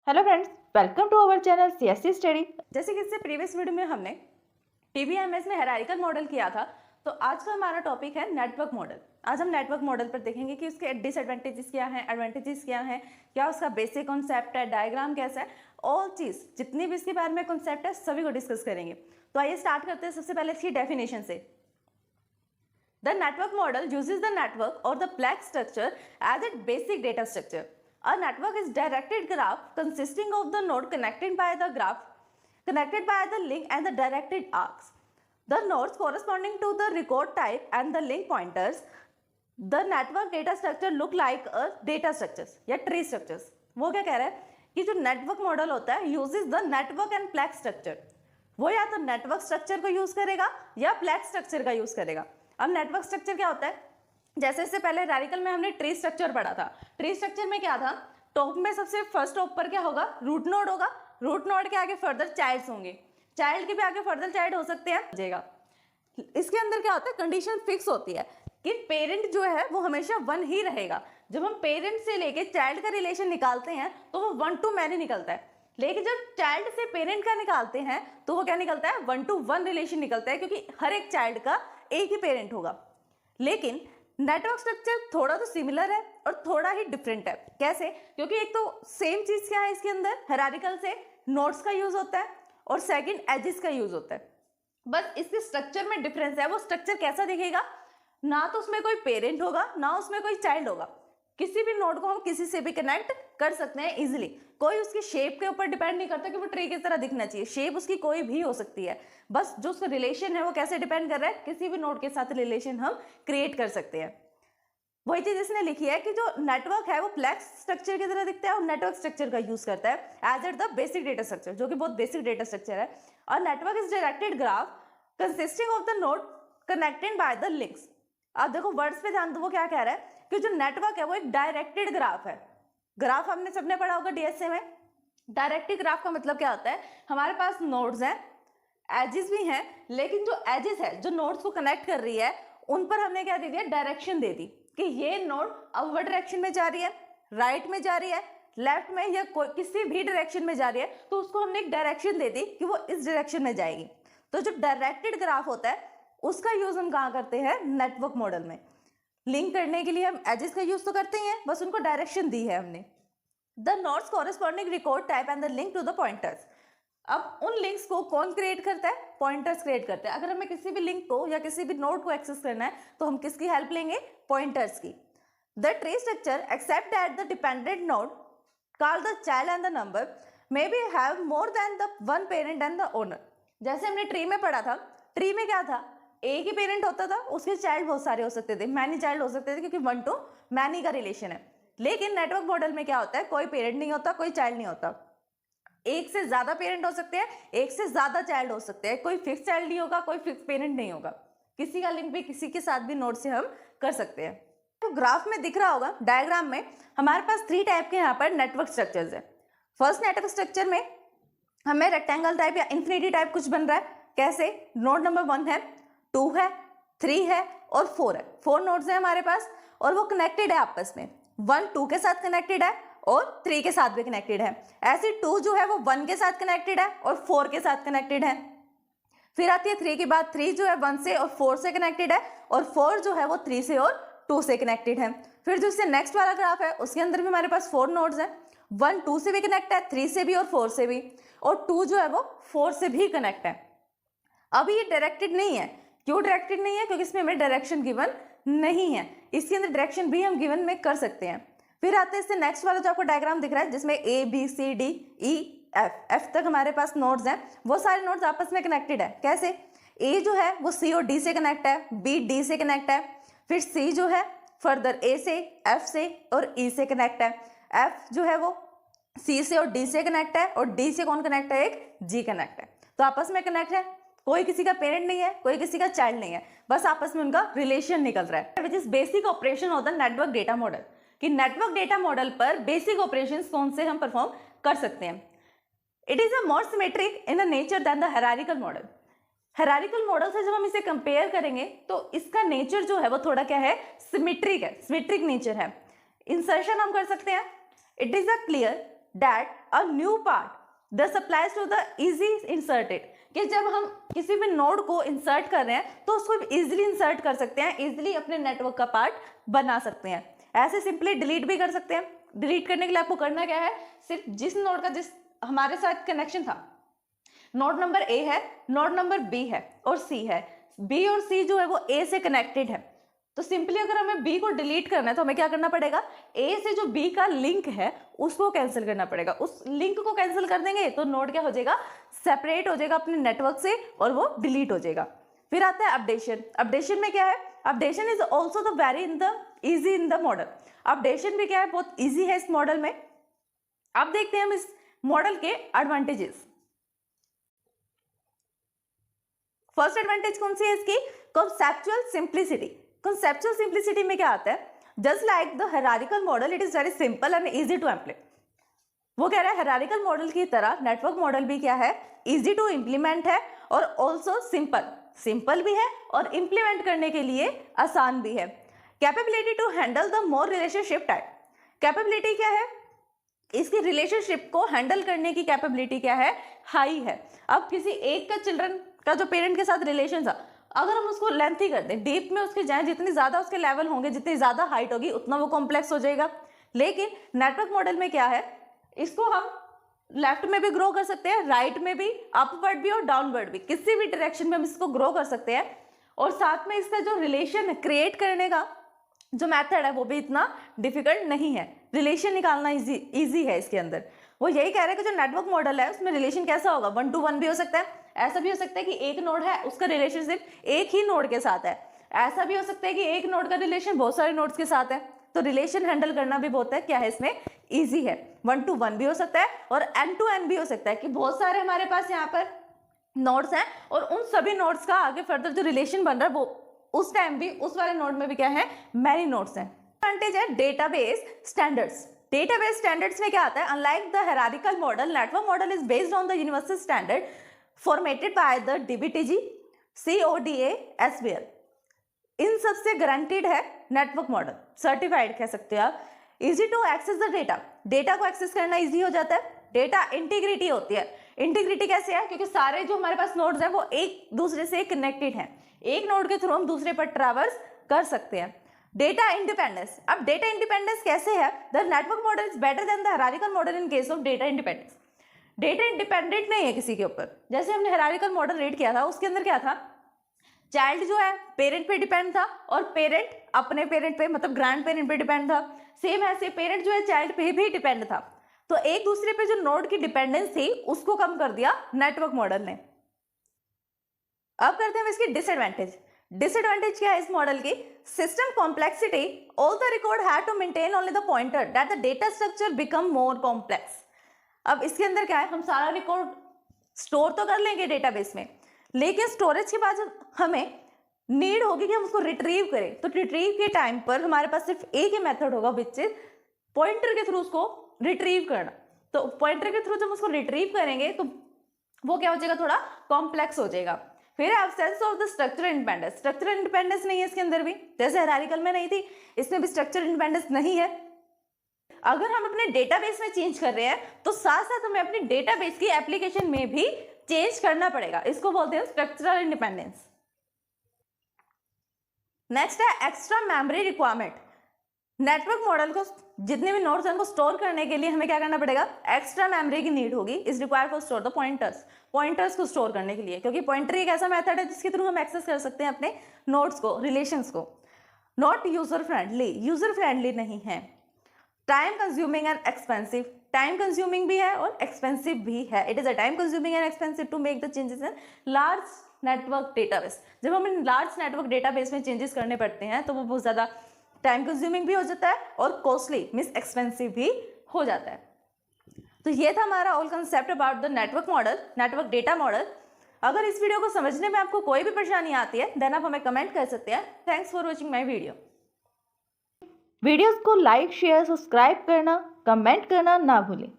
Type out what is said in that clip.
Hello friends, welcome to our channel CSC study. जैसे कि इससे प्रीवियस वीडियो में हमने टीबीएमएस में हायरार्किकल मॉडल किया था, तो आज का हमारा टॉपिक है नेटवर्क मॉडल। आज हम नेटवर्क मॉडल पर देखेंगे कि उसके डिसएडवांटेजेस क्या हैं, एडवांटेजेस क्या हैं, क्या उसका बेसिक कॉन्सेप्ट है, डायग्राम कैसा है, ऑल चीज़ जितनी भी इसके बारे में कॉन्सेप्ट है सभी को डिस्कस करेंगे। तो आइए स्टार्ट करते हैं सबसे पहले इसकी डेफिनेशन से। The network model uses the network और the block structure as it basic data structure. A network is directed graph consisting of the node connected by the link and the directed arcs. The nodes corresponding to the record type and the link pointers. The network data structure look like a data structures या tree structures. वो क्या कह रहा है कि जो network model होता है uses the network and block structure. वो या तो नेटवर्क स्ट्रक्चर को यूज करेगा या ब्लॉक स्ट्रक्चर का यूज करेगा। अब नेटवर्क स्ट्रक्चर क्या होता है? जैसे इससे पहले हायरार्किकल में हमने ट्री स्ट्रक्चर पढ़ा था। ट्री स्ट्रक्चर में क्या था? टॉप में सबसे फर्स्ट टॉप पर क्या होगा? रूट नोड होगा। रूट नोड के आगे फर्दर चाइल्ड्स होंगे, चाइल्ड के भी आगे फर्दर चाइल्ड हो सकते हैं। इसके अंदर क्या होता है? कंडीशन फिक्स होती है कि पेरेंट जो है वो हमेशा वन ही रहेगा। जब हम पेरेंट से लेके चाइल्ड का रिलेशन निकालते हैं तो वो 1 to मैनी निकलता है, लेकिन जब चाइल्ड से पेरेंट का निकालते हैं तो वो क्या निकलता है? 1 to 1 रिलेशन निकलता है, क्योंकि हर एक चाइल्ड का एक ही पेरेंट होगा। लेकिन नेटवर्क स्ट्रक्चर थोड़ा तो सिमिलर है और थोड़ा ही डिफरेंट है। कैसे? क्योंकि एक तो सेम चीज क्या है इसके अंदर, हायरार्किकल से नोड्स का यूज होता है और सेकंड एजेस का यूज होता है। बस इसके स्ट्रक्चर में डिफरेंस है। वो स्ट्रक्चर कैसा दिखेगा? ना तो उसमें कोई पेरेंट होगा ना उसमें कोई चाइल्ड होगा। किसी भी नोड को हम किसी से भी कनेक्ट कर सकते हैं इजिली। कोई उसकी शेप के ऊपर डिपेंड नहीं करता कि वो ट्री की तरह दिखना चाहिए। शेप उसकी कोई भी हो सकती है, बस जो उसका रिलेशन है वो कैसे डिपेंड कर रहा है, किसी भी नोड के साथ रिलेशन हम क्रिएट कर सकते हैं। वही चीज इसने लिखी है कि जो नेटवर्क है वो ब्लॉक स्ट्रक्चर की तरह दिखता है और नेटवर्क स्ट्रक्चर का यूज करता है as at the basic data structure, जो कि बहुत बेसिक डेटा स्ट्रक्चर है। और network is directed graph consisting of the node connected by the links. अब देखो वर्ड्स पे ध्यान दो, वो क्या कह रहा है कि जो नेटवर्क है वो एक डायरेक्टेड ग्राफ है। ग्राफ हमने सबने पढ़ा होगा डीएसए में। डायरेक्टेड ग्राफ का मतलब क्या होता है? हमारे पास नोड्स हैं, एजेस भी हैं, लेकिन जो एजेस है जो नोड्स को कनेक्ट कर रही है उन पर हमने क्या दे दिया? डायरेक्शन दे दी कि ये नोड अपवर्ड डायरेक्शन में जा रही है, राइट में जा रही है, लेफ्ट में या किसी भी डायरेक्शन में जा रही है, तो उसको हमने एक डायरेक्शन दे दी कि वो इस डायरेक्शन में जाएगी। तो जो डायरेक्टेड ग्राफ होता है उसका यूज हम कहाँ करते हैं? नेटवर्क मॉडल में। लिंक करने के लिए हम एजेस का यूज तो करते ही हैं, बस उनको डायरेक्शन दी है हमने। The nodes corresponding record type and the link to the pointers. अब उन लिंक्स को कौन क्रिएट करता है? पॉइंटर्स क्रिएट करते हैं। अगर हमें किसी भी लिंक को या किसी भी नोड को एक्सेस करना है तो हम किसकी हेल्प लेंगे? पॉइंटर्स की। The tree structure except that the dependent node call the child and the number may be have more than the one parent and the owner. जैसे हमने ट्री में पढ़ा था, ट्री में क्या था? एक ही पेरेंट होता था, उसके चाइल्ड बहुत सारे हो सकते थे, मैनी चाइल्ड हो सकते थे, क्योंकि 1 to मैनी का रिलेशन है। लेकिन नेटवर्क मॉडल में क्या होता है? कोई पेरेंट नहीं होता, कोई चाइल्ड नहीं होता। एक से ज्यादा पेरेंट हो सकते हैं, एक से ज्यादा चाइल्ड हो सकते हैं, कोई फिक्स चाइल्ड नहीं होगा, कोई फिक्स पेरेंट नहीं होगा। किसी का लिंक भी किसी के साथ भी नोड से हम कर सकते हैं। तो ग्राफ में दिख रहा होगा, डायग्राम में हमारे पास 3 टाइप के यहाँ पर नेटवर्क स्ट्रक्चर्स है। फर्स्ट नेटवर्क स्ट्रक्चर में हमें रेक्टेंगल टाइप या इन्फिनिटी टाइप कुछ बन रहा है। कैसे? नोड नंबर 1 है, 2 है, 3 है और 4 है। 4 नोड्स हैं हमारे पास और वो कनेक्टेड है आपस में। 1 2 के साथ कनेक्टेड है और 3 के साथ भी कनेक्टेड है। ऐसे 2 जो है वो 1 के साथ कनेक्टेड है और 4 के साथ कनेक्टेड है। फिर आती है 3 के बाद 3 जो है 1 से और 4 से कनेक्टेड है और 4 जो है वो 3 से और 2 से कनेक्टेड है। फिर जो इससे नेक्स्ट वाला ग्राफ है उसके अंदर भी हमारे पास 4 नोड्स हैं। 1 2 से भी कनेक्ट है, 3 से भी और 4 से भी, और 2 जो है वो 4 से भी कनेक्ट है। अभी ये डायरेक्टेड नहीं है। क्यों डायरेक्टेड नहीं है? क्योंकि इसमें हमें डायरेक्शन गिवन नहीं है। इसके अंदर डायरेक्शन भी हम गिवन में कर सकते हैं। फिर आते हैं इससे नेक्स्ट वाला जो आपको डायग्राम दिख रहा है, जिसमें A B C D E F तक हमारे पास नोड्स हैं। वो सारे नोड्स आपस में कनेक्टेड है। कैसे? A जो है वो C और D से कनेक्ट है, B D से कनेक्ट है, फिर C जो है फर्दर A से, F से और E से कनेक्ट है, F जो है वो C से और D से कनेक्ट है और D से कौन कनेक्ट है? एक G कनेक्ट है। तो आपस में कनेक्ट है। कोई किसी का पेरेंट नहीं है, कोई किसी का चाइल्ड नहीं है, बस आपस में उनका रिलेशन निकल रहा है। Which is basic operation of the network data model, कि नेटवर्क डेटा मॉडल पर बेसिक ऑपरेशंस कौन से हम परफॉर्म कर सकते हैं। It is a more symmetric in the nature than the hierarchical model. Hierarchical model से जब हम इसे कंपेयर करेंगे तो इसका नेचर जो है वो थोड़ा क्या है? सिमेट्रिक है, सिमेट्रिक नेचर है। इंसर्शन हम कर सकते हैं। It is a clear that a new part this applies to the easy inserted, कि जब हम किसी भी नोड को इंसर्ट कर रहे हैं तो उसको इजीली इंसर्ट कर सकते हैं, इजीली अपने नेटवर्क का पार्ट बना सकते हैं। ऐसे सिंपली डिलीट भी कर सकते हैं। डिलीट करने के लिए आपको करना क्या है, सिर्फ जिस नोड का जिस हमारे साथ कनेक्शन था, नोड नंबर ए है, नोड नंबर बी है और सी है, बी और सी जो है वो ए से कनेक्टेड है, तो सिंपली अगर हमें बी को डिलीट करना है तो हमें क्या करना पड़ेगा, ए से जो बी का लिंक है उसको कैंसिल करना पड़ेगा। उस लिंक को कैंसिल कर देंगे तो नोड क्या हो जाएगा, सेपरेट हो जाएगा अपने नेटवर्क से और वो डिलीट हो जाएगा। फिर आता है अपडेशन। अपडेशन में क्या है, updation is also the very easy in the model. Updation भी क्या है, बहुत ईजी है इस मॉडल में। अब देखते हैं हम इस मॉडल के एडवांटेजेस। फर्स्ट एडवांटेज कौन सी है इसकी, कॉन्सेप्चुअल सिंप्लिसिटी। कॉन्सेप्चुअल सिंप्लिसिटी में क्या आता है, just like the hierarchical model it is very simple and easy to implement. वो कह रहा है हायरार्किकल मॉडल की तरह नेटवर्क मॉडल भी क्या है, इजी टू इम्प्लीमेंट है और ऑल्सो सिंपल भी है और इम्प्लीमेंट करने के लिए आसान भी है। Capability to handle the more relationship type. Capability क्या है, इसकी रिलेशनशिप को हैंडल करने की कैपेबिलिटी क्या है, हाई है। अब किसी एक का चिल्ड्रन का जो पेरेंट के साथ रिलेशन था, अगर हम उसको लेंथी कर दें, डीप में उसके जाएं, जितनी ज्यादा उसके लेवल होंगे, जितनी ज्यादा हाइट होगी उतना वो कॉम्प्लेक्स हो जाएगा। लेकिन नेटवर्क मॉडल में क्या है, इसको हम लेफ्ट में भी ग्रो कर सकते हैं, राइट में भी, अपवर्ड भी और डाउनवर्ड भी, किसी भी डायरेक्शन में हम इसको ग्रो कर सकते हैं। और साथ में इसका जो रिलेशन है क्रिएट करने का जो मेथड है वो भी इतना डिफिकल्ट नहीं है। रिलेशन निकालना इजी है इसके अंदर। वो यही कह रहे हैं कि जो नेटवर्क मॉडल है उसमें रिलेशन कैसा होगा, 1 to 1 भी हो सकता है, ऐसा भी हो सकता है कि एक नोड है उसका रिलेशनशिप एक ही नोड के साथ है, ऐसा भी हो सकता है कि एक नोड का रिलेशन बहुत सारे नोड्स के साथ है। तो रिलेशन हैंडल करना भी बहुत है क्या है इसमें, इजी है। 1 to 1 भी हो सकता है और N to N भी हो सकता है कि बहुत सारे हमारे पास यहाँ पर नोड्स हैं और उन सभी नोड्स का आगे फर्दर जो रिलेशन बन रहा है वो उस टाइम भी उस वाले नोड में भी क्या है, मैनी नोड्स हैं। एडवांटेज है डेटाबेस स्टैंडर्ड्स। डेटाबेस स्टैंडर्ड्स में क्या आता है, unlike the hierarchical model, network model is based on the universal standard formatted by the DBTG, CODA, SBL। इन सबसे गारंटीड है नेटवर्क मॉडल, सर्टिफाइड कह सकते हो आप। Easy to access the data, data को एक्सेस करना इजी हो जाता है। डेटा इंटीग्रिटी होती है। इंटीग्रिटी कैसे है, क्योंकि सारे जो हमारे पास नोड्स हैं वो एक दूसरे से कनेक्टेड हैं, एक नोड के थ्रू हम दूसरे पर ट्रैवर्स कर सकते हैं। डेटा इंडिपेंडेंस, अब डेटा इंडिपेंडेंस कैसे है, the network model is better than the hierarchical model in case of data independence. Data independent नहीं है किसी के ऊपर। जैसे हमने हायरार्किकल मॉडल रीड किया था उसके अंदर क्या था, चाइल्ड जो है पेरेंट पे डिपेंड था और पेरेंट अपने पेरेंट पे मतलब ग्रैंड पेरेंट पे डिपेंड था। सेम ऐसे पेरेंट जो है चाइल्ड पे भी डिपेंड था। तो एक दूसरे पे जो नोड की डिपेंडेंस थी उसको कम कर दिया नेटवर्क मॉडल ने। अब करते हैं इसकी डिसएडवांटेज। डिसएडवांटेज क्या है इस मॉडल की, system complexity, all the record have to maintain only the pointer that the data structure become more complex. अब इसके अंदर क्या है, हम सारा रिकॉर्ड स्टोर तो कर लेंगे डेटाबेस में, लेकिन स्टोरेज के बाद हमें नीड होगी कि हम उसको रिट्रीव करें। तो रिट्रीव के टाइम पर हमारे पास सिर्फ एक ही मेथड होगा विच इज पॉइंटर के थ्रू उसको रिट्रीव करना। तो पॉइंटर के थ्रू जब उसको रिट्रीव करेंगे तो वो क्या हो जाएगा, थोड़ा कॉम्प्लेक्स हो जाएगा। फिर absence of the structural independence, structural independence नहीं है इसके अंदर भी, जैसे हायरार्किकल में नहीं थी इसमें भी स्ट्रक्चरल इंडिपेंडेंस नहीं है। अगर हम अपने डेटाबेस में चेंज कर रहे हैं तो साथ साथ हमें अपने डेटाबेस की एप्लीकेशन में भी चेंज करना पड़ेगा, इसको बोलते हैं स्ट्रक्चरल इंडिपेंडेंस। नेक्स्ट है extra memory requirement. Network model को जितने भी नोड्स हैं उनको स्टोर करने के लिए हमें क्या करना पड़ेगा, एक्स्ट्रा मेमोरी की नीड होगी। Is required for store the pointers, pointers को स्टोर करने के लिए, क्योंकि पॉइंटर एक ऐसा मेथड है जिसके थ्रू हम एक्सेस कर सकते हैं अपने नोड्स को, रिलेशंस को। Not user friendly, user friendly नहीं है। Time consuming and expensive, time consuming भी है और एक्सपेंसिव भी है। It is a time consuming and expensive to make the changes in large network database. जब हम इन लार्ज नेटवर्क डेटाबेस में चेंजेस करने पड़ते हैं तो वो बहुत ज़्यादा टाइम कंज्यूमिंग भी हो जाता है और कॉस्टली मीन्स एक्सपेंसिव भी हो जाता है। तो ये था हमारा all concept about the network model, network data model. अगर इस वीडियो को समझने में आपको कोई भी परेशानी आती है देन आप हमें कमेंट कर सकते हैं। Thanks for watching my video. Videos को लाइक, शेयर, सब्सक्राइब करना, कमेंट करना ना भूलें।